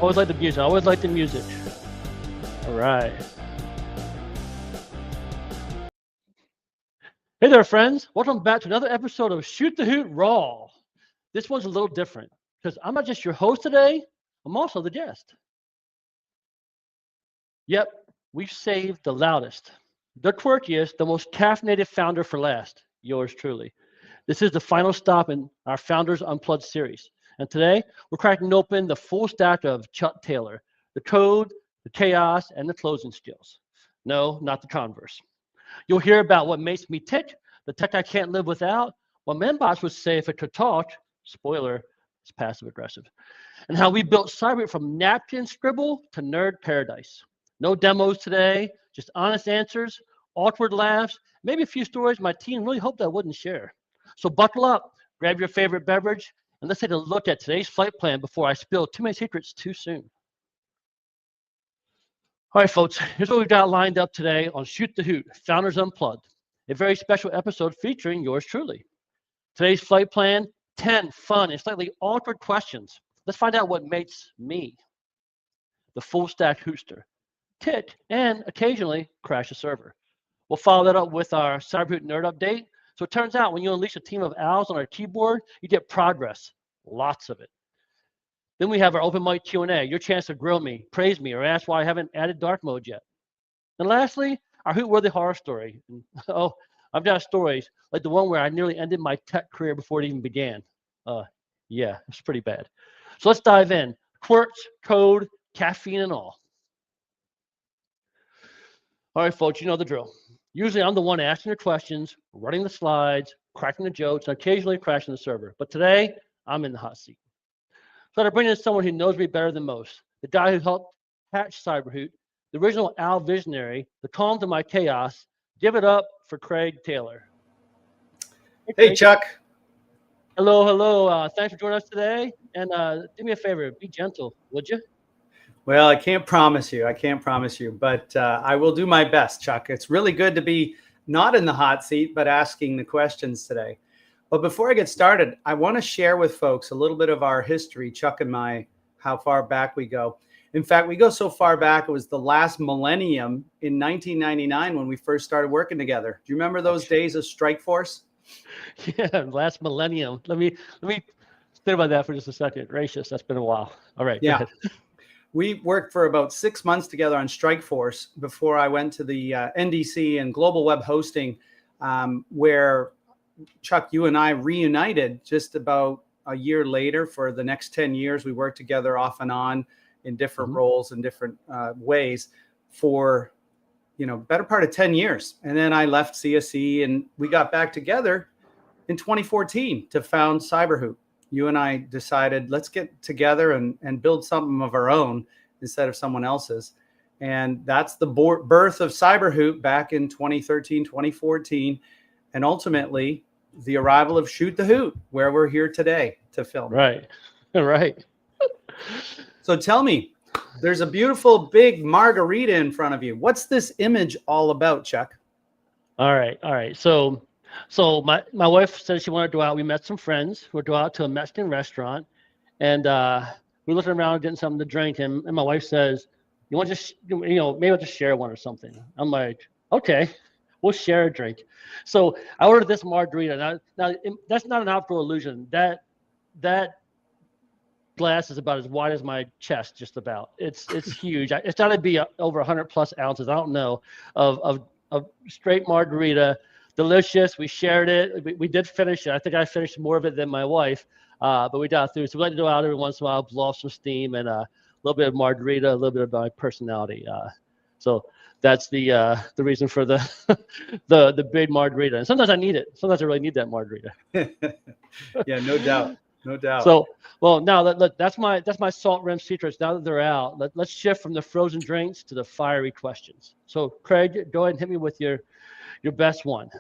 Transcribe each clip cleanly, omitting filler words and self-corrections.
Always like the music. I always like the music. All right. Hey there, friends. Welcome back to another episode of Shoot the Hoot Raw. This one's a little different because I'm not just your host today, I'm also the guest. Yep, we've saved the loudest, the quirkiest, the most caffeinated founder for last. Yours truly. This is the final stop in our Founders Unplugged series. And today, we're cracking open the full stack of Chuck Taylor, the code, the chaos, and the closing skills. No, not the converse. You'll hear about what makes me tick, the tech I can't live without, what Membots would say if it could talk, spoiler, it's passive aggressive, and how we built CyberHoot from napkin scribble to nerd paradise. No demos today, just honest answers, awkward laughs, maybe a few stories my team really hoped I wouldn't share. So buckle up, grab your favorite beverage, and let's take a look at today's flight plan before I spill too many secrets too soon. All right, folks, here's what we've got lined up today on Shoot the Hoot, Founders Unplugged, a very special episode featuring yours truly. Today's flight plan, 10 fun and slightly awkward questions. Let's find out what makes me the full stack Hootster, tick, and occasionally crash a server. We'll follow that up with our CyberHoot nerd update. So it turns out when you unleash a team of owls on our keyboard, you get progress, lots of it. Then we have our open mic Q&A, your chance to grill me, praise me, or ask why I haven't added dark mode yet. And lastly, our Hoot-worthy horror story. Oh, I've got stories like the one where I nearly ended my tech career before it even began. Yeah, it's pretty bad. So let's dive in. Quirks, code, caffeine, and all. All right, folks, you know the drill. Usually I'm the one asking the questions, running the slides, cracking the jokes, and occasionally crashing the server. But today, I'm in the hot seat. So I bring in someone who knows me better than most, the guy who helped hatch CyberHoot, the original Al visionary, the calm to my chaos. Give it up for Craig Taylor. Hey, Chuck. Hello, hello. Thanks for joining us today. And do me a favor, be gentle, would you? Well, I can't promise you. But I will do my best, Chuck. It's really good to be not in the hot seat, but asking the questions today. But before I get started, I want to share with folks a little bit of our history, Chuck and how far back we go. In fact, we go so far back, it was the last millennium in 1999 when we first started working together. Do you remember those days of Strikeforce? Yeah, last millennium. Let me think about that for just a second. Gracious, that's been a while. All right, yeah. Go ahead. We worked for about 6 months together on Strikeforce before I went to the NDC and Global Web Hosting, where Chuck, you and I reunited just about a year later. For the next 10 years, we worked together off and on in different roles and different ways for, better part of 10 years. And then I left CSE and we got back together in 2014 to found CyberHoot. You and I decided, let's get together and build something of our own instead of someone else's. And that's the birth of CyberHoot back in 2013, 2014. And ultimately, the arrival of Shoot the Hoot, where we're here today to film. Right. So tell me, there's a beautiful big margarita in front of you. What's this image all about, Chuck? All right. So my wife said she wanted to go out. We met some friends. We'd go out to a Mexican restaurant, and we're looking around getting something to drink. And my wife says, "You want to just, maybe I'll just share one or something." I'm like, "Okay, we'll share a drink." So I ordered this margarita. Now that's not an optical illusion. That glass is about as wide as my chest, just about. It's huge. It's got to be over 100+ ounces. I don't know of straight margarita. Delicious. We shared it. We did finish it. I think I finished more of it than my wife, but we got through. So we like to go out every once in a while, blow off some steam, and a little bit of margarita, a little bit of my personality. So that's the reason for the the big margarita. And sometimes I need it. Sometimes I really need that margarita. Yeah, no doubt. So, well, now that's my salt rim secrets. Now that they're out, let's shift from the frozen drinks to the fiery questions. So, Craig, go ahead and hit me with your best one.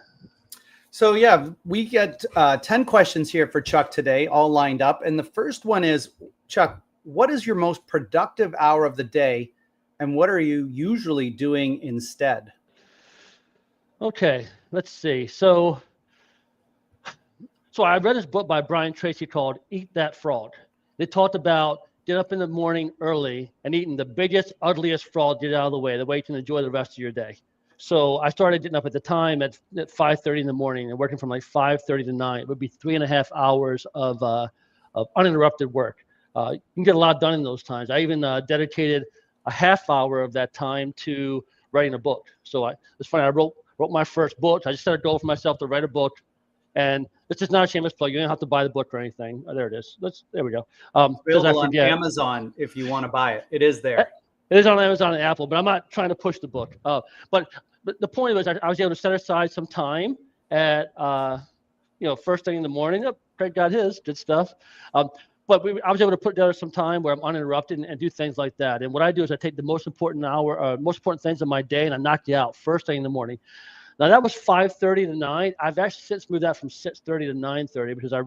So yeah, we get 10 questions here for Chuck today, all lined up. And the first one is, Chuck, what is your most productive hour of the day, and what are you usually doing instead? Okay, let's see. So I read this book by Brian Tracy called Eat That Frog. They talked about get up in the morning early and eating the biggest, ugliest fraud, get out of the way you can enjoy the rest of your day. So I started getting up at the time at 5:30 in the morning and working from like 5:30 to 9. It would be 3.5 hours of uninterrupted work. You can get a lot done in those times. I even dedicated a half hour of that time to writing a book. So it's funny, I wrote my first book. I just set a goal for myself to write a book. And this is not a shameless plug. You don't have to buy the book or anything. Oh, there it is. There we go. Available on Amazon if you want to buy it. It is there. It is on Amazon and Apple, but I'm not trying to push the book. But the point was I was able to set aside some time at first thing in the morning. Oh, Craig got his good stuff. But I was able to put together some time where I'm uninterrupted and do things like that. And what I do is I take the most important things of my day and I knock it out first thing in the morning. Now that was 5:30 to 9. I've actually since moved that from 6:30 to 9:30 because I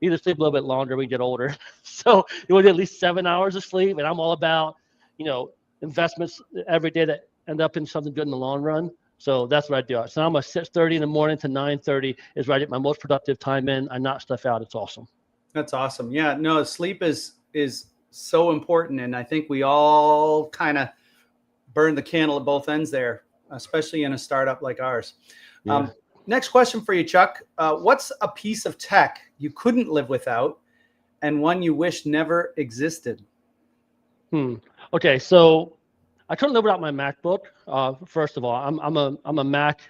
need to sleep a little bit longer when we get older. So it would at least 7 hours of sleep. And I'm all about, investments every day that end up in something good in the long run. So that's what I do. So I'm a 6:30 in the morning to 9:30 is where I get my most productive time in. I knock stuff out. It's awesome. That's awesome. Yeah, no, sleep is so important. And I think we all kind of burn the candle at both ends there, especially in a startup like ours. Yeah. Next question for you, Chuck. What's a piece of tech you couldn't live without and one you wish never existed? Okay, so I couldn't live without my MacBook. First of all, I'm a Mac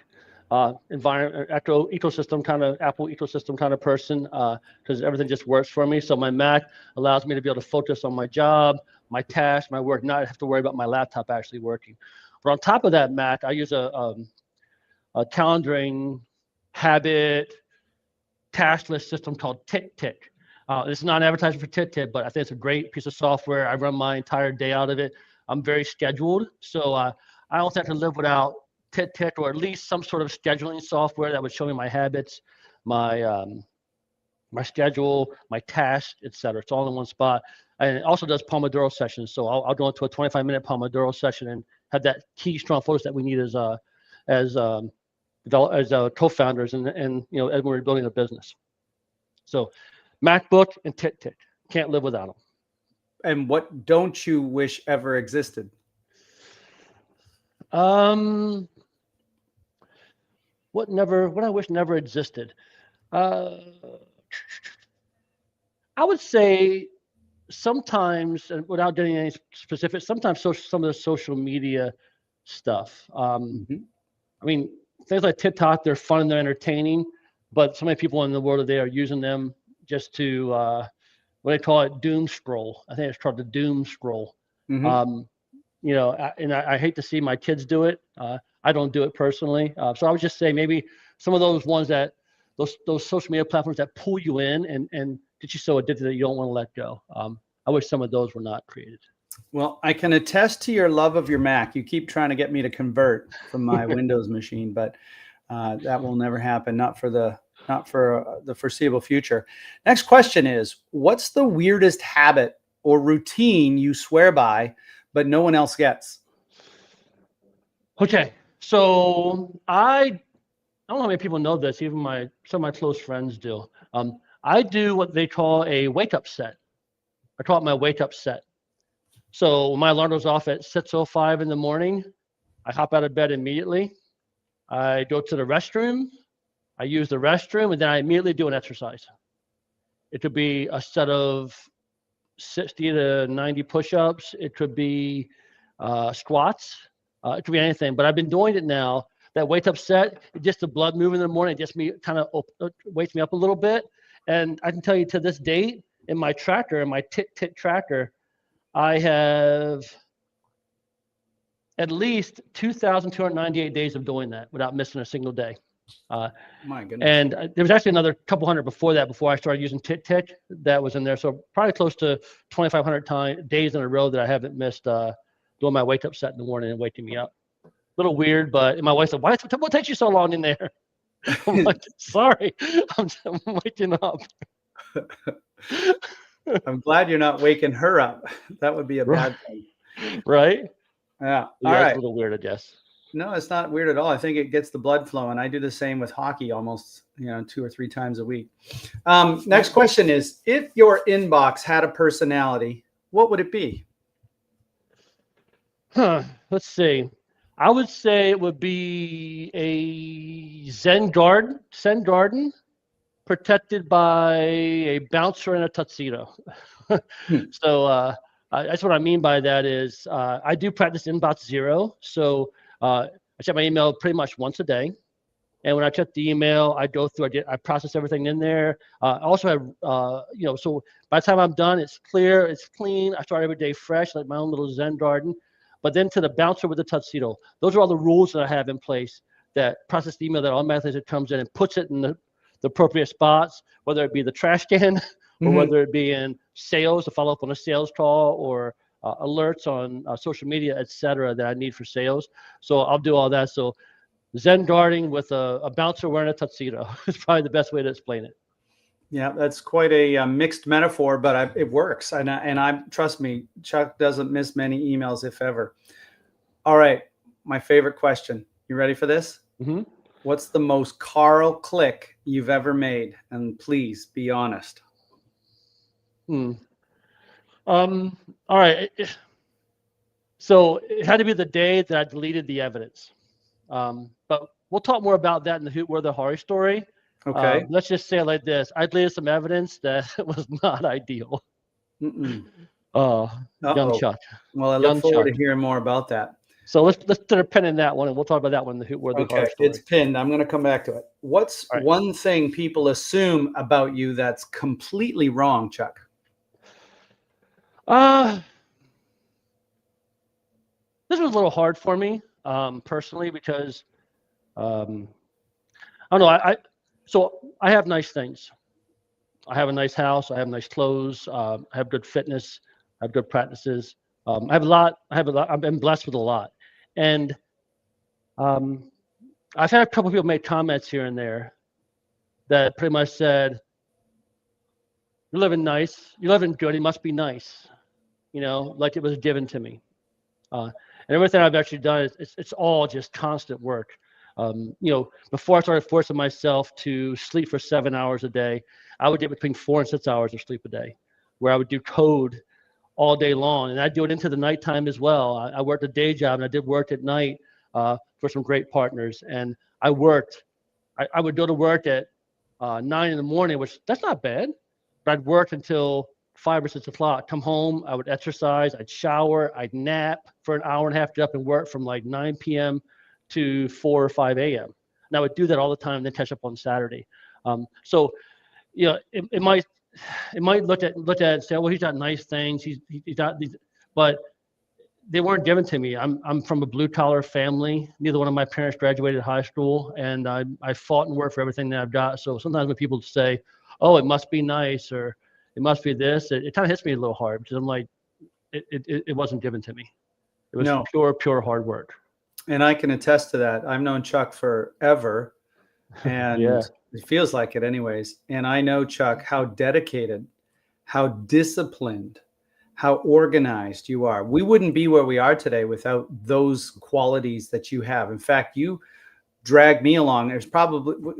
environment, ecosystem kind of Apple ecosystem kind of person because everything just works for me. So my Mac allows me to be able to focus on my job, my tasks, my work, not have to worry about my laptop actually working. But on top of that Mac, I use a calendaring habit task list system called TickTick. This is not an advertisement for TickTick, but I think it's a great piece of software. I run my entire day out of it. I'm very scheduled, so I don't have to live without TickTick or at least some sort of scheduling software that would show me my habits, my schedule, my tasks, etc. It's all in one spot. And it also does Pomodoro sessions. So I'll go into a 25-minute Pomodoro session and have that key strong focus that we need as co-founders and as we're building a business. So MacBook and TickTick, can't live without them. And what don't you wish ever existed? What I wish never existed. I would say sometimes, and without getting any specifics, sometimes some of the social media stuff. I mean, things like TikTok, they're fun and they're entertaining, but so many people in the world today are using them just to what they call it, doom scroll. I think it's called the doom scroll. I hate to see my kids do it. I don't do it personally. So I would just say maybe some of those ones that those social media platforms that pull you in and get you so addicted that you don't want to let go. I wish some of those were not created. Well, I can attest to your love of your Mac. You keep trying to get me to convert from my Windows machine, but that will never happen. Not for the foreseeable future. Next question is, what's the weirdest habit or routine you swear by, but no one else gets? Okay, so I don't know how many people know this. Even some of my close friends do. I do what they call a wake-up set. I call it my wake-up set. So when my alarm goes off at 6:05 in the morning, I hop out of bed immediately. I go to the restroom. I use the restroom, and then I immediately do an exercise. It could be a set of 60 to 90 push-ups. It could be squats. It could be anything. But I've been doing it now. That wake-up set, just the blood moving in the morning, just me kind of wakes me up a little bit. And I can tell you to this date, in my tracker, in my tick tracker, I have at least 2,298 days of doing that without missing a single day. My goodness. And there was actually another couple hundred before that, before I started using TickTick, that was in there. So probably close to 2,500 days in a row that I haven't missed doing my wake up set in the morning and waking me up. A little weird, but my wife said, what takes you so long in there? I'm like, sorry, I'm waking up. I'm glad you're not waking her up. That would be a bad thing. Right? Yeah. All right. A little weird, I guess. No, it's not weird at all. I think it gets the blood flowing. I do the same with hockey almost, 2 or 3 times a week. Next question is, if your inbox had a personality, what would it be? Let's see. I would say it would be a Zen garden protected by a bouncer and a tuxedo. So that's what I mean by that is I do practice inbox zero. So I check my email pretty much once a day. And when I check the email, I go through, I process everything in there. I also have, so by the time I'm done, it's clear, it's clean. I start every day fresh, like my own little Zen garden. But then to the bouncer with the tuxedo, those are all the rules that I have in place that process the email that automatically comes in and puts it in the appropriate spots, whether it be the trash can or whether it be in sales to follow up on a sales call or alerts on social media, et cetera, that I need for sales. So I'll do all that. So Zen guarding with a bouncer wearing a tuxedo is probably the best way to explain it. Yeah, that's quite a mixed metaphor, but it works. And I trust me, Chuck doesn't miss many emails, if ever. All right, my favorite question. You ready for this? Mm-hmm. What's the most Carl click you've ever made? And please be honest. All right. So it had to be the day that I deleted the evidence. But we'll talk more about that in the Hoot Where the Horror story. Okay. Let's just say it like this. I deleted some evidence that was not ideal. Young Chuck. Well, I look forward to hearing more about that. So let's put a pin in that one, and we'll talk about that one in the Hoot Where the Horror story. It's pinned. I'm going to come back to it. What's one thing people assume about you that's completely wrong, Chuck? This was a little hard for me personally because I don't know. So I have nice things. I have a nice house. I have nice clothes. I have good fitness. I have good practices. I have a lot. I've been blessed with a lot, and I've had a couple of people make comments here and there that pretty much said, "You're living nice. You're living good. It must be nice," like it was given to me. And everything I've actually done it's all just constant work. Before I started forcing myself to sleep for 7 hours a day, I would get between 4 and 6 hours of sleep a day, where I would do code all day long, and I'd do it into the nighttime as well. I worked a day job, and I did work at night for some great partners, and I worked. I would go to work at 9 in the morning, which that's not bad, but I'd work until 5 or 6 o'clock. Come home, I would exercise, I'd shower, I'd nap for an hour and a half, get up and work from like 9 p.m. to 4 or 5 a.m. And I would do that all the time, and then catch up on Saturday. It might look at it and say, well, he's got nice things, he's got these, but they weren't given to me. I'm from a blue collar family. Neither one of my parents graduated high school, and I fought and worked for everything that I've got. So sometimes when people say, oh, it must be nice or it must be this, it kind of hits me a little hard because I'm like, it wasn't given to me. It was pure hard work. And I can attest to that. I've known Chuck forever, and it feels like it anyways. And I know, Chuck, how dedicated, how disciplined, how organized you are. We wouldn't be where we are today without those qualities that you have. In fact, you dragged me along. There's probably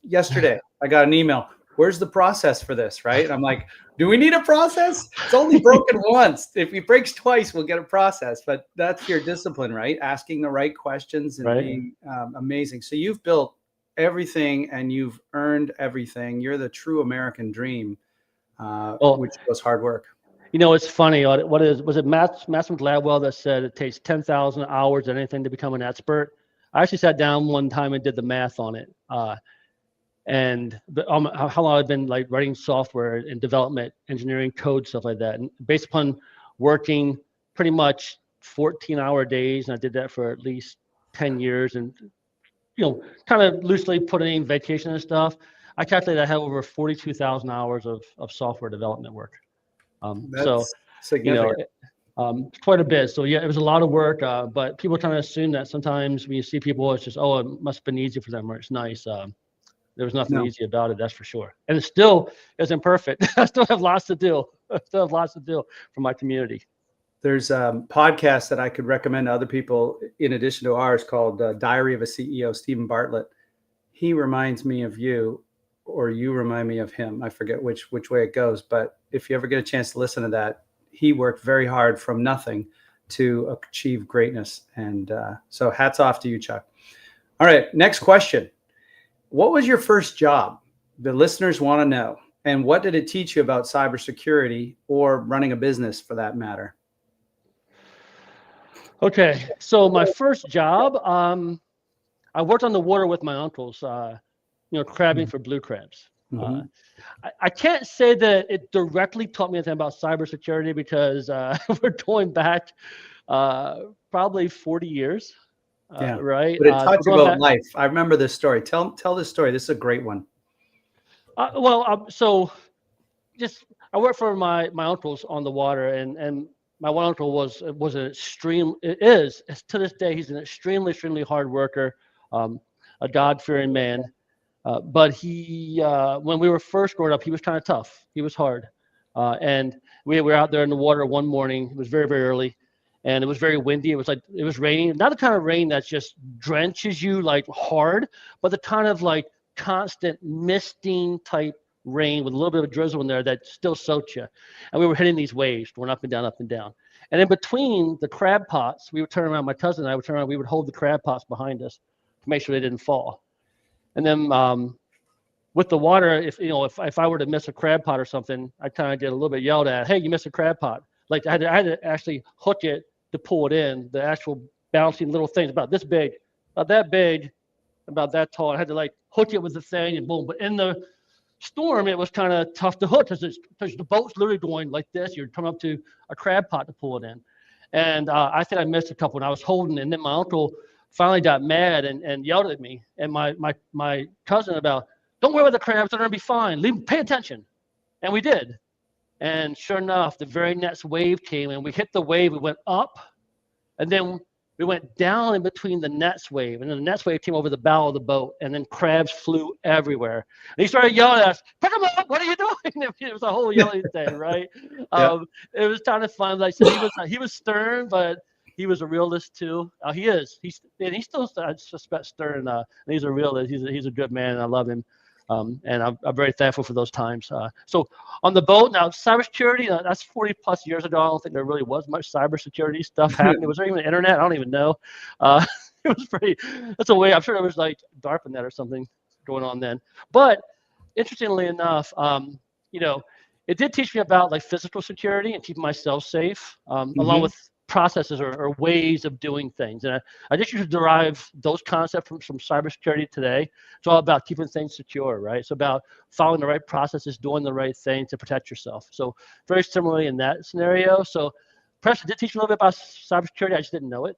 yesterday I got an email. Where's the process for this? Right? I'm like, do we need a process? It's only broken once. If it breaks twice, we'll get a process. But that's your discipline, right? Asking the right questions and being amazing. So you've built everything and you've earned everything. You're the true American dream, which was hard work. It's funny. Was it Malcolm Gladwell that said it takes 10,000 hours or anything to become an expert? I actually sat down one time and did the math on it. And how long I've been like writing software and development, engineering, code, stuff like that. And based upon working pretty much 14-hour days, and I did that for at least 10 years, and kind of loosely putting in vacation and stuff, I calculated I had over 42,000 hours of software development work. That's significant. Quite a bit. So it was a lot of work, but people kind of assume that sometimes when you see people, it's just, oh, it must have been easy for them, or it's nice. There was nothing easy about it, that's for sure. And it still isn't perfect. I still have lots to do. For my community. There's a podcast that I could recommend to other people in addition to ours called Diary of a CEO, Stephen Bartlett. He reminds me of you, or you remind me of him. I forget which way it goes, but if you ever get a chance to listen to that, he worked very hard from nothing to achieve greatness. And so hats off to you, Chuck. All right, next question. What was your first job? The listeners want to know. And what did it teach you about cybersecurity or running a business for that matter? Okay, so my first job, I worked on the water with my uncles, crabbing for blue crabs. Mm-hmm. I can't say that it directly taught me anything about cybersecurity because we're going back probably 40 years, Yeah, right? but it taught you about back, life. I remember this story. Tell this story. This is a great one. So just I worked for my uncles on the water, and my one uncle was an extreme. Is to this day he's an extremely hard worker, a God-fearing man. But he, when we were first growing up, he was kind of tough. He was hard, and we were out there in the water one morning. It was very early, and it was very windy. It was raining. Not the kind of rain that just drenches you like hard, but the kind of like constant misting type rain with a little bit of drizzle in there that still soaks you. And we were hitting these waves, going up and down, up and down. And in between the crab pots, we would turn around. My cousin and I would turn around. We would hold the crab pots behind us to make sure they didn't fall. And then with the water, if I were to miss a crab pot or something, I kind of get a little bit yelled at. Hey, you missed a crab pot! Like I had to actually hook it to pull it in. The actual bouncing little things about this big, about that big, about that tall. I had to like hook it with the thing and boom. But in the storm, it was kind of tough to hook because the boat's literally going like this. You're coming up to a crab pot to pull it in, and I think I missed a couple. And I was holding, and then my uncle finally got mad and yelled at me and my cousin about, don't worry about the crabs, they're gonna be fine. Pay attention. And we did. And sure enough, the very next wave came and we hit the wave, we went up, and then we went down in between the next wave. And then the next wave came over the bow of the boat, and then crabs flew everywhere. And he started yelling at us, pick them up, what are you doing? It was a whole yelling thing, right? Yeah. It was kind of fun. Like I said, he was stern, but he was a realist too. He is. He still suspects stern. And he's a realist. He's a good man. And I love him. And I'm very thankful for those times. So on the boat now, cybersecurity. That's 40 plus years ago. I don't think there really was much cybersecurity stuff happening. Was there even internet? I don't even know. It was pretty. That's a way. I'm sure there was like DARPANet or something going on then. But interestingly enough, it did teach me about like physical security and keeping myself safe, along with processes or ways of doing things. And I just used to derive those concepts from cybersecurity today. It's all about keeping things secure, right? It's about following the right processes, doing the right thing to protect yourself. So very similarly in that scenario. So Preston did teach me a little bit about cybersecurity. I just didn't know it.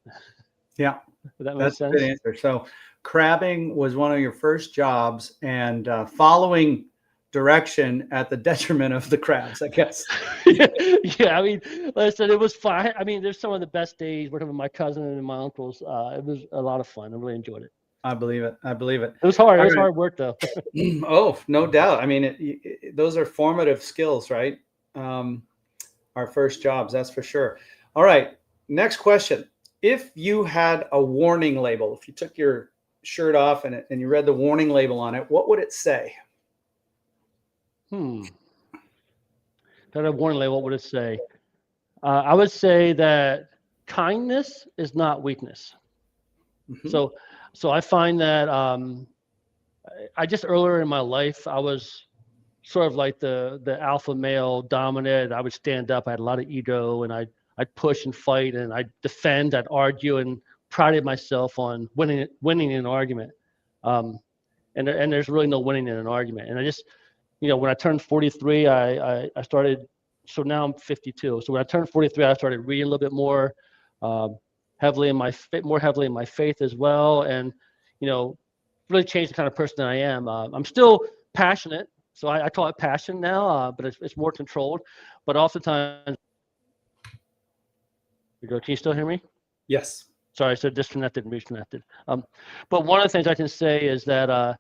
Yeah, that's a good answer. So crabbing was one of your first jobs, and following direction at the detriment of the crabs, I guess. Yeah, I mean, listen, it was fun. I mean, there's some of the best days working with my cousin and my uncles. It was a lot of fun. I really enjoyed it. I believe it. It was hard. It was hard work, though. Oh, no doubt. I mean, those are formative skills, right? Our first jobs, that's for sure. All right, next question. If you had a warning label, if you took your shirt off and you read the warning label on it, what would it say? That a warning label, what would it say? I would say that kindness is not weakness. So I find that I just earlier in my life, I was sort of like the alpha male dominant. I would stand up. I had a lot of ego, and I'd push and fight, and I'd defend, I'd argue, and prided myself on winning an argument. And there's really no winning in an argument. And I just, when I turned 43, I started, so now I'm 52. So when I turned 43, I started reading a little bit more heavily in my faith as well. And, really changed the kind of person that I am. I'm still passionate. So I call it passion now, but it's more controlled. But oftentimes, can you still hear me? Yes. Sorry, I said disconnected and reconnected. But one of the things I can say is that,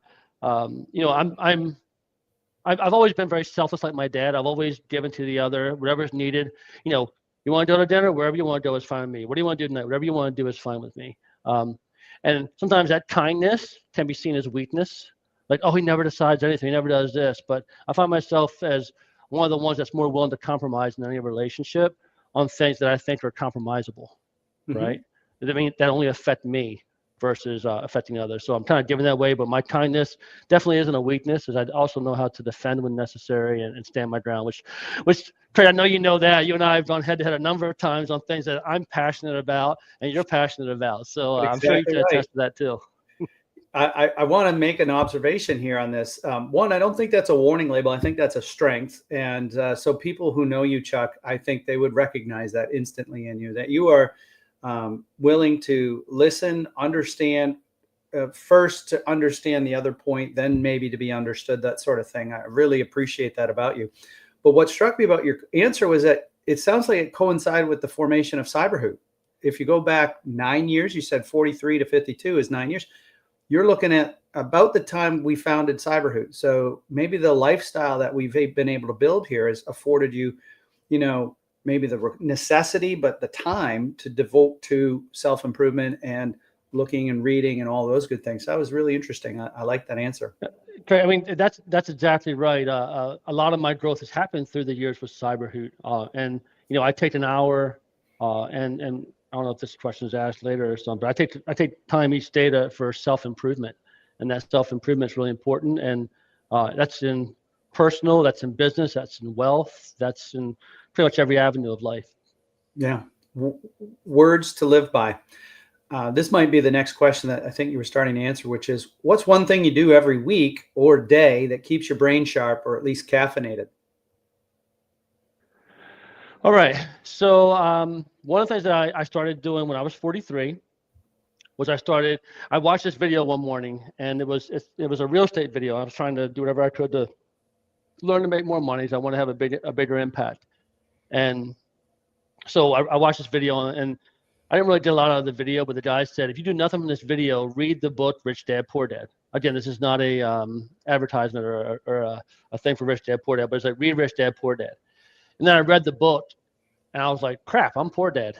I've always been very selfless like my dad. I've always given to the other, whatever's needed. You want to go to dinner? Wherever you want to go is fine with me. What do you want to do tonight? Whatever you want to do is fine with me. And sometimes that kindness can be seen as weakness. Like, oh, he never decides anything. He never does this. But I find myself as one of the ones that's more willing to compromise in any relationship. on things that I think are compromisable, right? I mean, that only affect me versus affecting others. So I'm kind of giving that away, but my kindness definitely isn't a weakness, as I also know how to defend when necessary and stand my ground, which Craig, I know you know that. You and I have gone head to head a number of times on things that I'm passionate about and you're passionate about. So I'm sure you can attest to that too. I want to make an observation here on this. One, I don't think that's a warning label. I think that's a strength. And so people who know you, Chuck, I think they would recognize that instantly in you, that you are willing to listen, understand, first to understand the other point, then maybe to be understood, that sort of thing. I really appreciate that about you. But what struck me about your answer was that it sounds like it coincided with the formation of CyberHoot. If you go back 9 years, you said 43 to 52 is 9 years. You're looking at about the time we founded CyberHoot. So maybe the lifestyle that we've been able to build here has afforded you, you know, maybe the necessity, but the time to devote to self-improvement and looking and reading and all those good things. That was really interesting. I like that answer. Okay, I mean, that's exactly right. A lot of my growth has happened through the years with CyberHoot. And, you know, I take an hour and I don't know if this question is asked later or something, but I take time each day for self-improvement, and that self-improvement is really important. And that's in personal, that's in business, that's in wealth, that's in pretty much every avenue of life. Yeah. Words to live by. This might be the next question that I think you were starting to answer, which is, what's one thing you do every week or day that keeps your brain sharp or at least caffeinated? All right. So one of the things that I started doing when I was 43 was I watched this video one morning, and it was a real estate video. I was trying to do whatever I could to learn to make more money. So I want to have a bigger impact. And so I watched this video, and I didn't really get a lot out of the video, but the guy said, if you do nothing from this video, read the book Rich Dad Poor Dad. Again, this is not a advertisement or a thing for Rich Dad Poor Dad, but it's like, read Rich Dad Poor Dad. And then I read the book, and I was like, crap, I'm poor dad.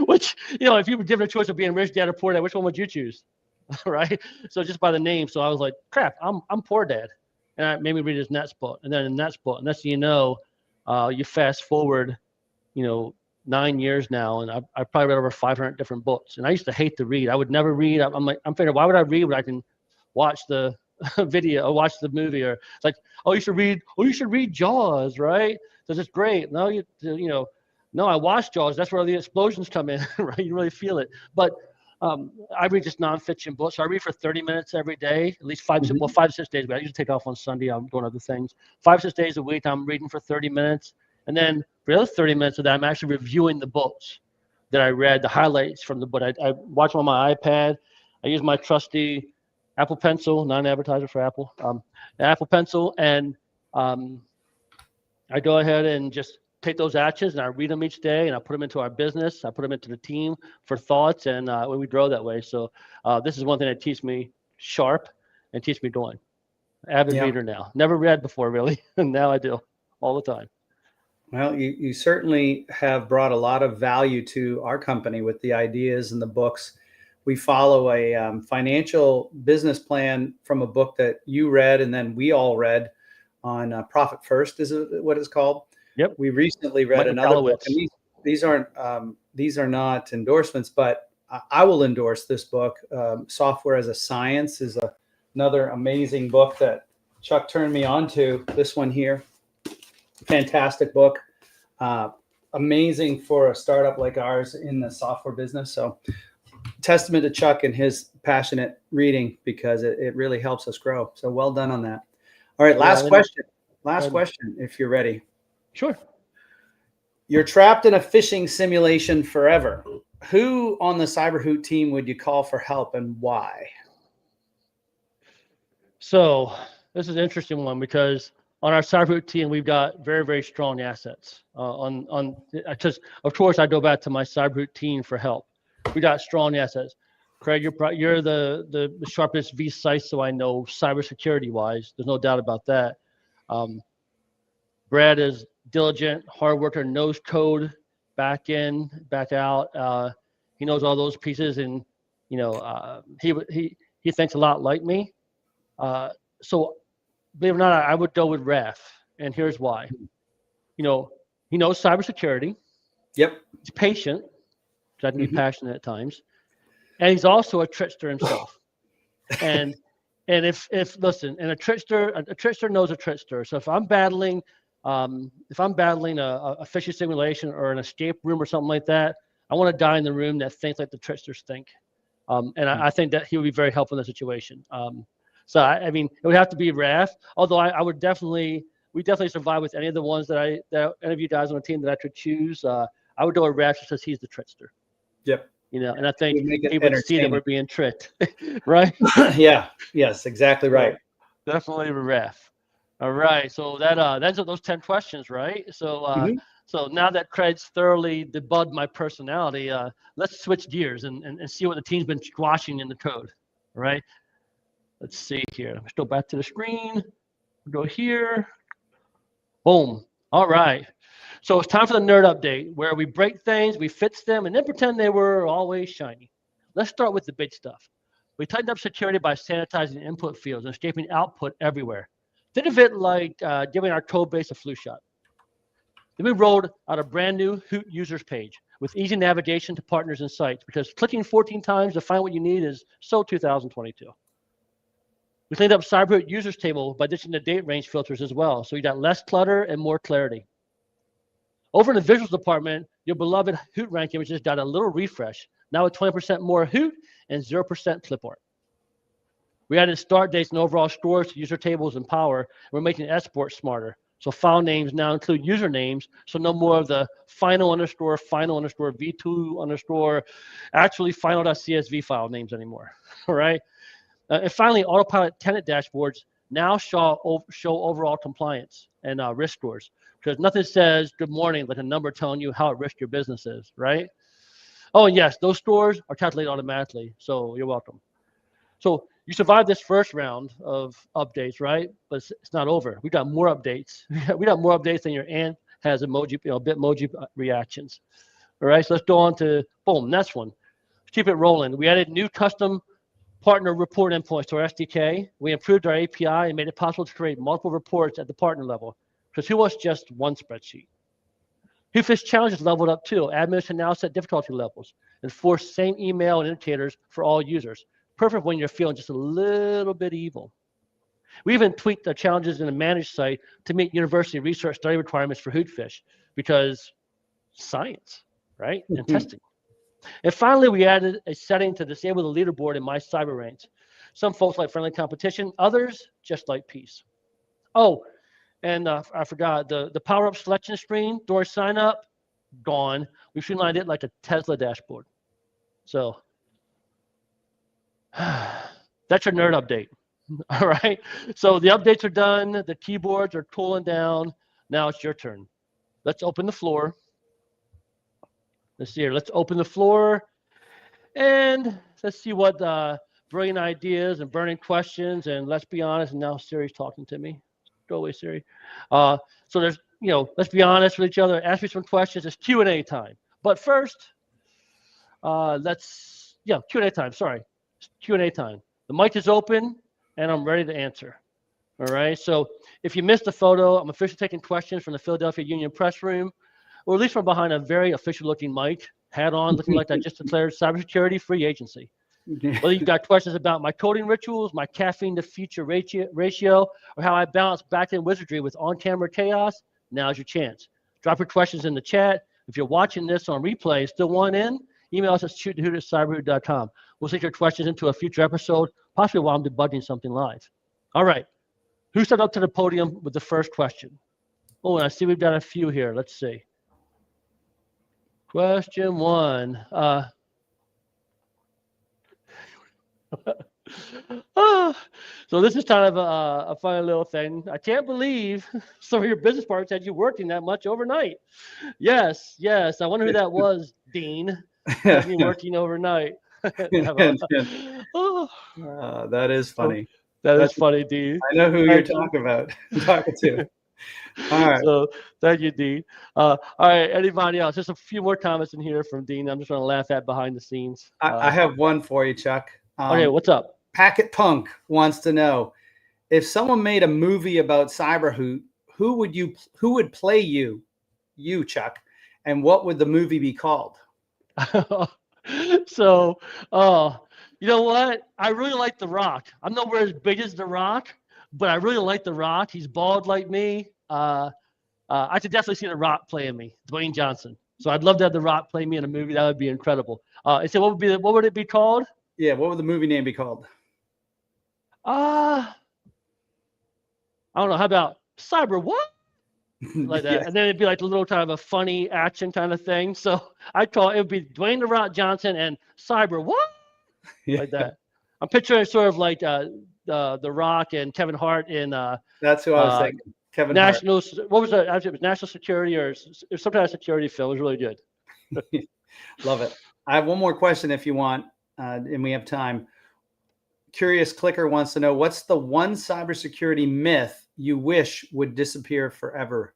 Which, you know, if you were given a choice of being rich dad or poor dad, which one would you choose? Right? So just by the name. So I was like, crap, I'm poor dad. And I made me read his next book, and then the next book. And next thing you know, you fast forward, you know, 9 years now, and I probably read over 500 different books. And I used to hate to read. I would never read. I'm figuring, why would I read when I can watch the video or watch the movie? Or it's like, you should read Jaws, right? So it's great. No, no, I watched Jaws. That's where the explosions come in, right? You really feel it. But I read just nonfiction books. So I read for 30 minutes every day, at least 5 to 6 days. But I usually take off on Sunday. I'm doing other things. 5 to 6 days a week, I'm reading for 30 minutes. And then for the other 30 minutes of that, I'm actually reviewing the books that I read, the highlights from the book. I watch them on my iPad. I use my trusty Apple Pencil, not an advertiser for Apple, Apple Pencil. And I go ahead and just take those actions, and I read them each day, and I put them into our business. I put them into the team for thoughts, and we grow that way. So this is one thing that keeps me sharp and keeps me going. Avid reader now. Never read before, really, and now I do all the time. Well, you certainly have brought a lot of value to our company with the ideas and the books. We follow a financial business plan from a book that you read, and then we all read on Profit First, is what it's called. Yep. We recently read another book, and these are not endorsements, but I will endorse this book. Software as a Science is another amazing book that Chuck turned me on to. This one here. Fantastic book, amazing for a startup like ours in the software business. So testament to Chuck and his passionate reading, because it really helps us grow. So well done on that. All right, last question, if you're ready. Sure. You're trapped in a phishing simulation forever. Who on the CyberHoot team would you call for help, and why? So this is an interesting one, because on our CyberHoot team, we've got very, very strong assets. Of course, I go back to my CyberHoot team for help. We got strong assets. Craig, you're the sharpest CISO I know, cybersecurity wise. There's no doubt about that. Brad is diligent, hard worker, knows code, back in, back out. He knows all those pieces, and he thinks a lot like me. So believe it or not, I would go with Raf, and here's why. He knows cybersecurity. Yep. He's patient, because I can be passionate at times, and he's also a trickster himself. and if listen, and a trickster knows a trickster. So if I'm battling a phishing simulation or an escape room or something like that, I want to die in the room that thinks like the tricksters think. And I think that he would be very helpful in the situation. So I mean, it would have to be Raph. Although we definitely survive with any of the ones that any of you guys on the team that I could choose. I would go with Raph just because he's the trickster. Yep. And I think he would entertaining. see that we're being tricked, right? Yeah. Yes. Exactly right. Definitely Raph. All right. So that's those 10 questions, right? So so now that Craig's thoroughly debugged my personality, let's switch gears and see what the team's been squashing in the code. All right. Let's see here. Let's go back to the screen. We'll go here. Boom. All right. So it's time for the nerd update, where we break things, we fix them, and then pretend they were always shiny. Let's start with the big stuff. We tightened up security by sanitizing input fields and escaping output everywhere. Think of it like giving our code base a flu shot. Then we rolled out a brand new Hoot users page with easy navigation to partners and sites, because clicking 14 times to find what you need is so 2022. We cleaned up CyberHoot users table by ditching the date range filters as well, so you got less clutter and more clarity. Over in the visuals department, your beloved Hoot rank images got a little refresh, now with 20% more Hoot and 0% clip art. We added start dates and overall scores to user tables and Power, and we're making export smarter. So file names now include usernames, so no more of the final underscore v2 underscore actually final.csv file names anymore, all right? And finally, Autopilot tenant dashboards now show overall compliance and risk scores, because nothing says good morning like a number telling you how at risk your business is, right? Oh, and yes, those scores are calculated automatically, so you're welcome. So you survived this first round of updates, right? But it's not over. We got more updates. We got more updates than your aunt has Bitmoji reactions. All right, so let's go on to, boom, next one. Let's keep it rolling. We added new custom partner report endpoints to our SDK. We improved our API and made it possible to create multiple reports at the partner level, because who wants just one spreadsheet? Hootfish challenges leveled up too. Admins can now set difficulty levels and force same email and indicators for all users. Perfect when you're feeling just a little bit evil. We even tweaked the challenges in the managed site to meet university research study requirements for Hootfish, because science, right? And testing. And finally, we added a setting to disable the leaderboard in my cyber ranks. Some folks like friendly competition, others just like peace. Oh, and I forgot, the power-up selection screen during sign-up, gone. We streamlined it like a Tesla dashboard. So that's your nerd update. All right. So the updates are done. The keyboards are cooling down. Now it's your turn. Let's open the floor. Let's see here. Let's open the floor, and let's see what brilliant ideas and burning questions. And let's be honest. And now Siri's talking to me. Go away, Siri. So there's, let's be honest with each other. Ask me some questions. It's Q&A time. But first, Q&A time. Sorry, it's Q&A time. The mic is open, and I'm ready to answer. All right. So if you missed the photo, I'm officially taking questions from the Philadelphia Union Press Room, or at least from behind a very official-looking mic, hat on, looking like I just declared cybersecurity free agency. Whether you've got questions about my coding rituals, my caffeine to future ratio, or how I balance back-end wizardry with on-camera chaos, now's your chance. Drop your questions in the chat. If you're watching this on replay, still want in, email us at shootthehoot@cyberhoot.com. We'll take your questions into a future episode, possibly while I'm debugging something live. All right. Who stepped up to the podium with the first question? Oh, and I see we've got a few here. Let's see. Question one. So this is kind of a funny little thing. I can't believe some of your business partners had you working that much overnight. Yes. I wonder who that was, Dean. Had me working overnight. That is funny. That's funny, Dean. I know who you're talking to. All right. So thank you, Dean. All right, anybody else? Just a few more comments in here from Dean. I'm just going to laugh at behind the scenes. I have one for you, Chuck. Okay, what's up? Packet Punk wants to know, if someone made a movie about CyberHoot, who would play you? you, Chuck, and what would the movie be called? So, you know what? I really like The Rock. I'm nowhere as big as The Rock, but I really like The Rock. He's bald like me. I could definitely see The Rock playing me, Dwayne Johnson. So I'd love to have The Rock play me in a movie. That would be incredible. And so what would it be called? Yeah, what would the movie name be called? I don't know. How about Cyber what? Like that. Yeah. And then it'd be like a little kind of a funny action kind of thing. So I'd call it would be Dwayne The Rock Johnson and Cyber what? Yeah. Like that. I'm picturing sort of like The Rock and Kevin Hart in That's who I was thinking. Kevin National. Hart. What was it? Actually, it was National Security or some kind of security film. It was really good. Love it. I have one more question if you want, and we have time. Curious Clicker wants to know, what's the one cybersecurity myth you wish would disappear forever?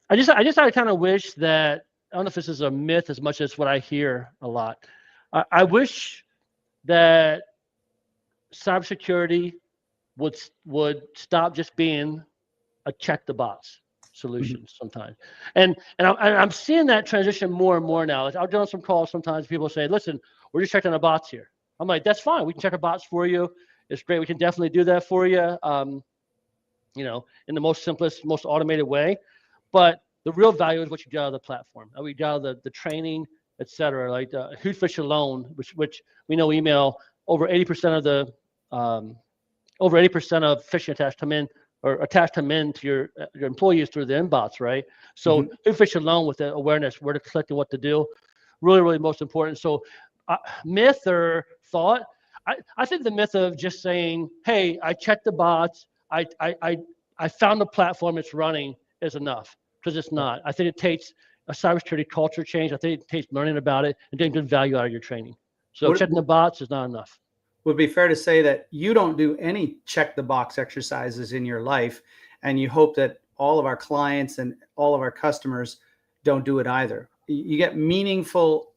I just kind of wish that, I don't know if this is a myth as much as what I hear a lot. I wish that cybersecurity would stop just being a check the box solution sometimes. And I'm seeing that transition more and more now. I'm doing some calls sometimes. People say, listen, we're just checking the bots here. I'm like, that's fine. We can check our bots for you. It's great. We can definitely do that for you, you know, in the most simplest, most automated way. But the real value is what you get out of the platform. We get out of the training, et cetera. Like Hootfish alone, which we know email over 80% of the over 80% of phishing attacks come in or attach them in to your employees through the inbox, right? So Hootfish alone with the awareness, where to click and what to do, really, really most important. So myth or thought, I think the myth of just saying, hey, I checked the bots, I found the platform it's running is enough, because it's not. I think it takes a cybersecurity culture change. I think it takes learning about it and getting good value out of your training. So checking the bots is not enough. Would it be fair to say that you don't do any check the box exercises in your life, and you hope that all of our clients and all of our customers don't do it either? You get meaningful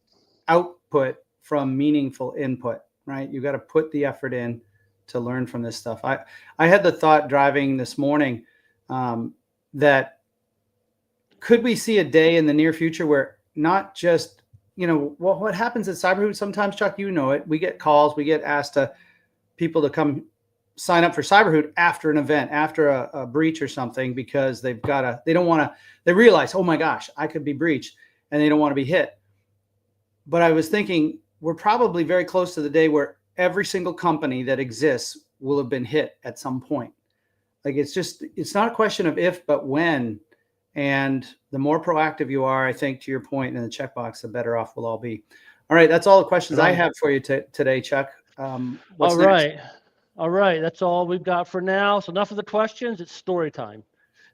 output from meaningful input, right? You got to put the effort in to learn from this stuff. I had the thought driving this morning that could we see a day in the near future where not just, you know, what happens at CyberHoot sometimes, Chuck, you know it. We get calls, we get asked to people to come sign up for CyberHoot after an event, after a breach or something, because they realize, oh my gosh, I could be breached, and they don't want to be hit. But I was thinking, we're probably very close to the day where every single company that exists will have been hit at some point. Like, it's not a question of if, but when. And the more proactive you are, I think, to your point in the checkbox, the better off we'll all be. All right. That's all the questions I have for you today, Chuck. What's next? All right. That's all we've got for now. So enough of the questions. It's story time.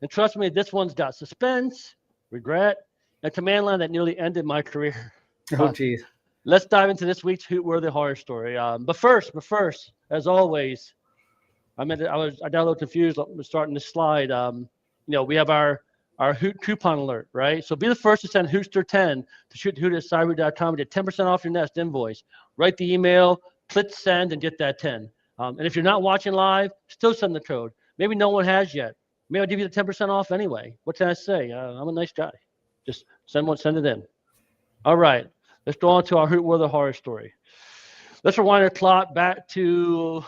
And trust me, this one's got suspense, regret, and a command line that nearly ended my career. Oh, geez. Let's dive into this week's Hoot-worthy horror story. But first, as always, I got a little confused starting this slide. You know, we have our Hoot coupon alert, right? So be the first to send Hootster 10 to ShootTheHoot@cyberhoot.com and get 10% off your next invoice. Write the email, click send, and get that 10. And if you're not watching live, still send the code. Maybe no one has yet. Maybe I'll give you the 10% off anyway. What can I say? I'm a nice guy. Just send it in. All right, let's go on to our Hoot-worthy horror story. Let's rewind the clock back to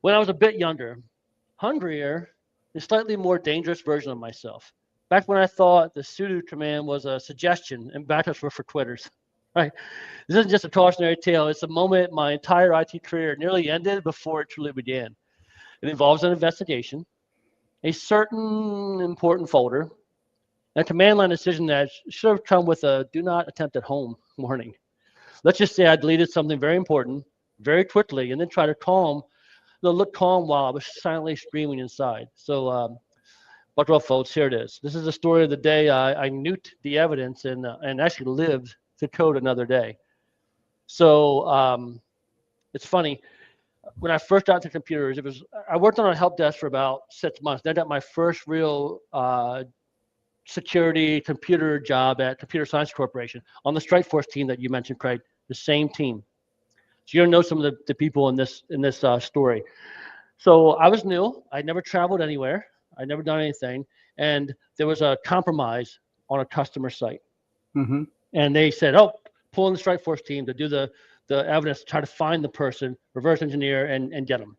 when I was a bit younger, hungrier, and slightly more dangerous version of myself. Back when I thought the sudo command was a suggestion and backups were for quitters, right? This isn't just a cautionary tale. It's a moment my entire IT career nearly ended before it truly began. It involves an investigation, a certain important folder, and a command line decision that should have come with a do not attempt at home warning. Let's just say I deleted something very important very quickly and then try to look calm while I was silently screaming inside. So, buckle up, folks. Here it is. This is the story of the day I nuked the evidence and actually lived to code another day. So it's funny. When I first got to computers, I worked on a help desk for about 6 months. Then I got my first real security computer job at Computer Science Corporation on the Strike Force team that you mentioned, Craig. The same team. So you're gonna know some of the people in this story. So I was new. I'd never traveled anywhere. I'd never done anything, and there was a compromise on a customer site, Mm-hmm. and they said, "Oh, pull in the strike force team to do the evidence, to try to find the person, reverse engineer, and get them."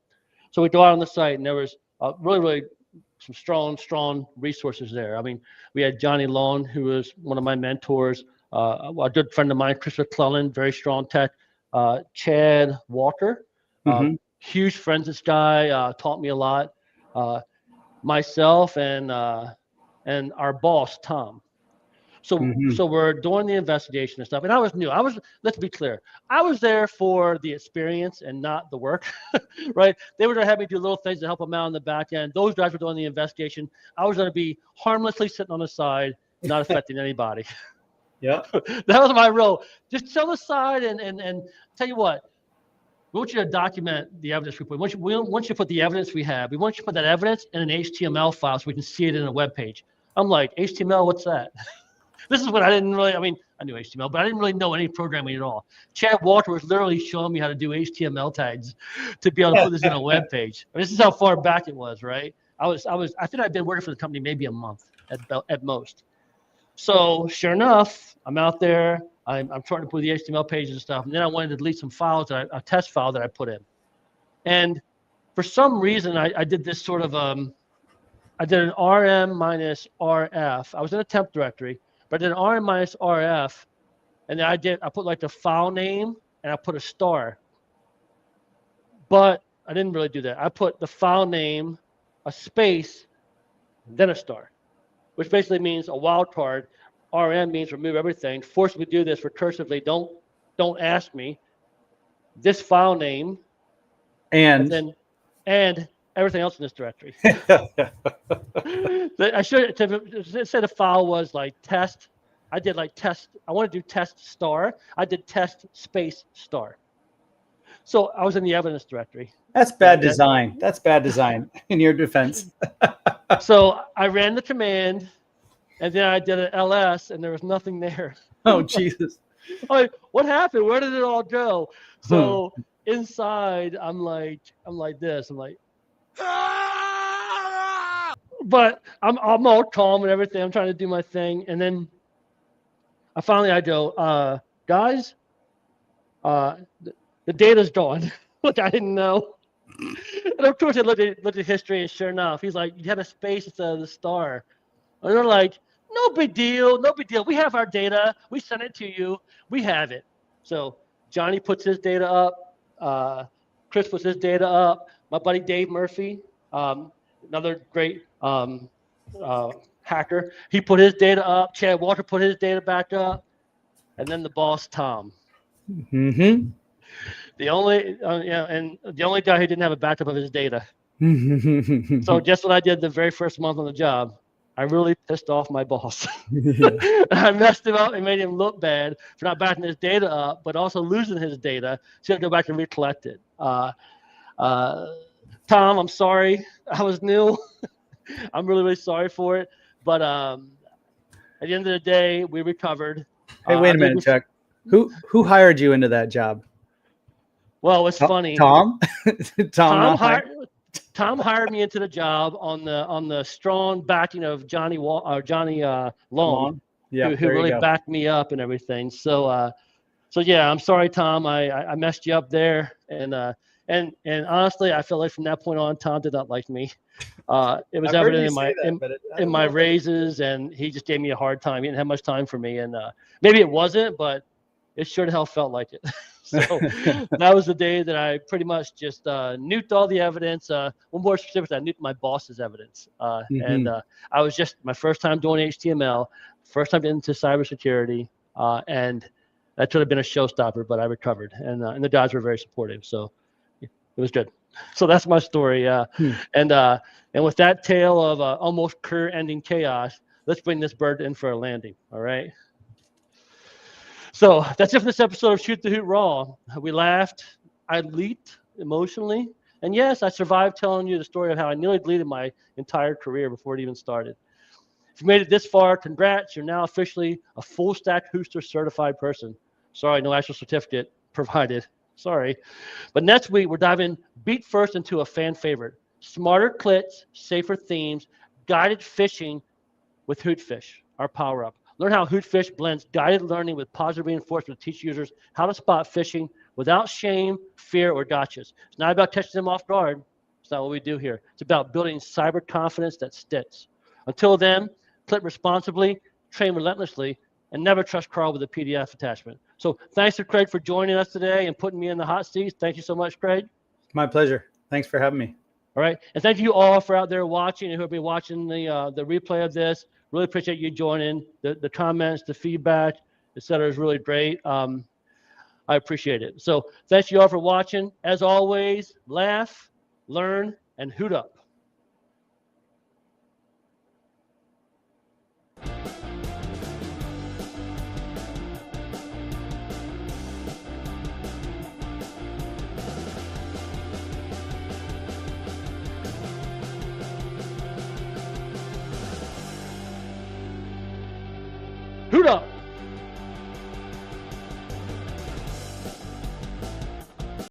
So we go out on the site, and there was really some strong resources there. I mean, we had Johnny Long, who was one of my mentors, a good friend of mine, Chris McClellan, very strong tech, Chad Walker, Mm-hmm. huge friends. This guy taught me a lot. Myself and our boss Tom. Mm-hmm. So we're doing the investigation and stuff. And I was new. Let's be clear. I was there for the experience and not the work, right? They were going to have me do little things to help them out on the back end. Those guys were doing the investigation. I was going to be harmlessly sitting on the side, not affecting anybody. Yeah. That was my role. Just sit on the side and tell you what, we want you to document the evidence we put. Once you put the evidence we have, we want you to put that evidence in an HTML file so we can see it in a web page. I'm like, HTML, what's that? This is what I didn't really, I mean, I knew HTML, but I didn't really know any programming at all. Chad Walker was literally showing me how to do HTML tags to be able to put this in a web page. I mean, this is how far back it was, right? I think I'd been working for the company maybe a month at most. So sure enough, I'm out there. I'm trying to put the HTML pages and stuff. And then I wanted to delete some files, a test file that I put in. And for some reason, I did this sort of, I did an RM minus RF. I was in a temp directory. But then RM minus RF, and then I put like the file name and I put a star. But I didn't really do that. I put the file name, a space, then a star, which basically means a wildcard. RM means remove everything. Force me to do this recursively. Don't ask me. This file name and everything else in this directory. I should have said the file was like test. I did like test. I want to do test star. I did test space star. So I was in the evidence directory. That's bad design. That's bad design in your defense. So I ran the command, and then I did an ls, and there was nothing there. Oh, Jesus. Like, what happened? Where did it all go? So inside, I'm like this. I'm like, but I'm all calm and everything. I'm trying to do my thing, and then I go, guys, the data's gone. Look, I didn't know. And of course, I looked at history, and sure enough, he's like, you had a space instead of the star. And they're like, no big deal, no big deal. We have our data. We sent it to you. We have it. So Johnny puts his data up. Chris puts his data up. My buddy Dave Murphy, another great hacker, he put his data up. Chad Walker put his data back up. And then the boss, Tom. Mm-hmm. The only the only guy who didn't have a backup of his data. So guess what I did the very first month on the job? I really pissed off my boss. I messed him up and made him look bad for not backing his data up, but also losing his data. So he had to go back and recollect it. Tom, I'm sorry. I was new. I'm really, really sorry for it. But at the end of the day, we recovered. Hey, wait a minute, Chuck. Who hired you into that job? Well, it's funny. Tom? Tom hired me into the job on the strong backing of Johnny Long, yeah, who really backed me up and everything. So yeah, I'm sorry, Tom. I messed you up there, and honestly, I feel like from that point on, Tom did not like me. It was evident in my raises, and he just gave me a hard time. He didn't have much time for me, and maybe it wasn't, but it sure the hell felt like it. So that was the day that I pretty much just nuked all the evidence. One more specific, I nuked my boss's evidence. And I was just my first time doing HTML, first time into cybersecurity, and that could have been a showstopper, but I recovered, and the guys were very supportive, so it was good. So that's my story. And with that tale of almost career-ending chaos, let's bring this bird in for a landing. All right. So that's it for this episode of Shoot the Hoot Raw. We laughed, I leaked emotionally, and yes, I survived telling you the story of how I nearly deleted my entire career before it even started. If you made it this far, congrats, you're now officially a full-stack Hootster certified person. Sorry, no actual certificate provided. Sorry. But next week, we're diving beat first into a fan favorite. Smarter clits, safer themes, guided fishing with Hootfish, our power-up. Learn how Hootfish blends guided learning with positive reinforcement to teach users how to spot fishing without shame, fear, or gotchas. It's not about catching them off guard. It's not what we do here. It's about building cyber confidence that sticks. Until then, clip responsibly, train relentlessly, and never trust Carl with a PDF attachment. So thanks to Craig for joining us today and putting me in the hot seat. Thank you so much, Craig. My pleasure. Thanks for having me. All right. And thank you all for out there watching and who have been watching the replay of this. Really appreciate you joining. The comments, the feedback, et cetera, is really great. I appreciate it. So thanks you all for watching. As always, laugh, learn, and hoot up. Hoot up.